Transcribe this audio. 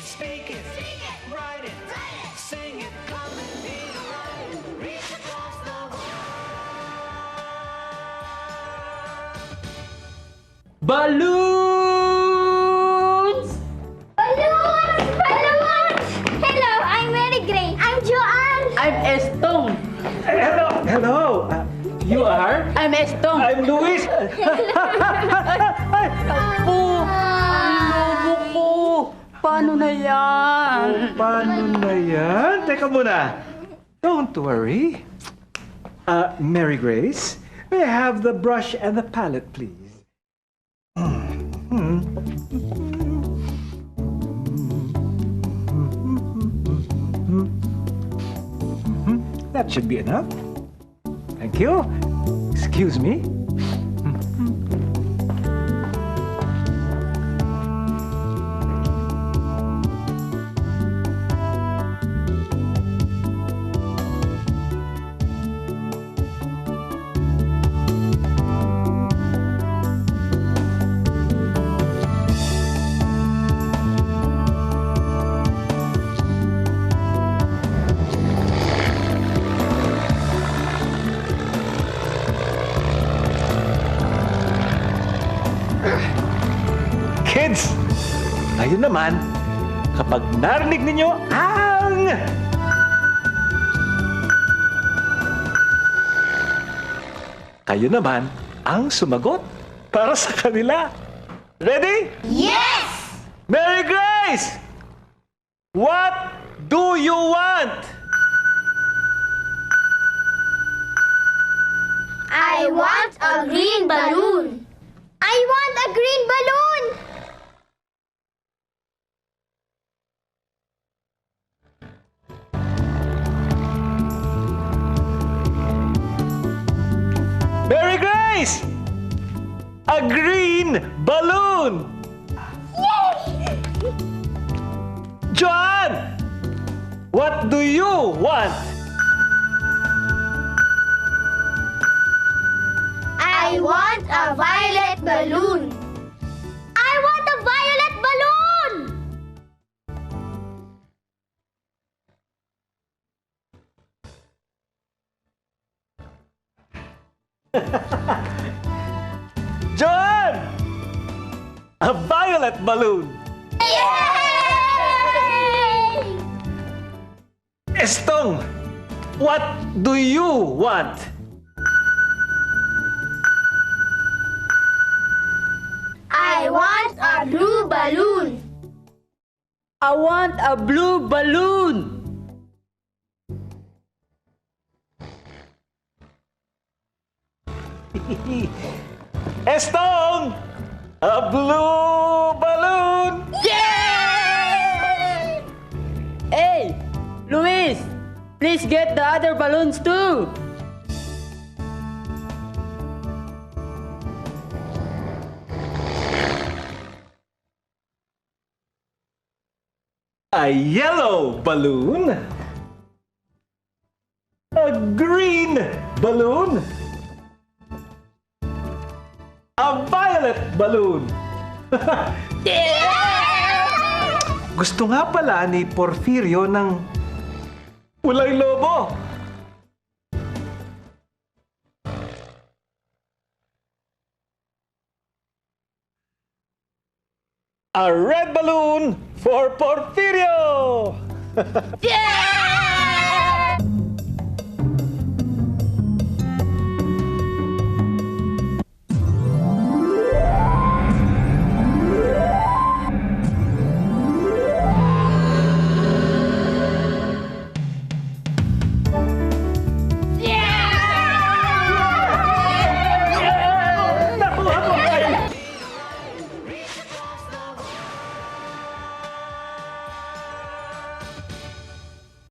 Speak it, write it, sing it, come and be right. Reach across the world. Balloons! Balloons! Balloons! Hello, I'm Mary Grace. I'm Joanne. I'm Estong. Hello. You are? I'm Estong. I'm Luis. Po! Ang lobo ko! Paano na yan? Paano na yan? Teka muna. Don't worry. Mary Grace, may I have the brush and the palette, please? That should be enough. Thank you. Excuse me. Kids, ngayon naman, kapag narinig ninyo ang... Kayo naman ang sumagot para sa kanila. Ready? Yes! Mary Grace! What do you want? I want a green balloon. I want a green balloon. Mary Grace! A green balloon! Yay! Joanne! What do you want? I want a violet balloon. I want a violet balloon. Joanne! A violet balloon! Yay! Estong! What do you want? I want a blue balloon. I want a blue balloon! Estong! A blue balloon! Yay! Hey, Luis! Please get the other balloons too! A yellow balloon? A green balloon? A violet balloon? Gusto nga pala ni Porfirio ng kulay lobo. A red balloon for Porfirio! Yeah!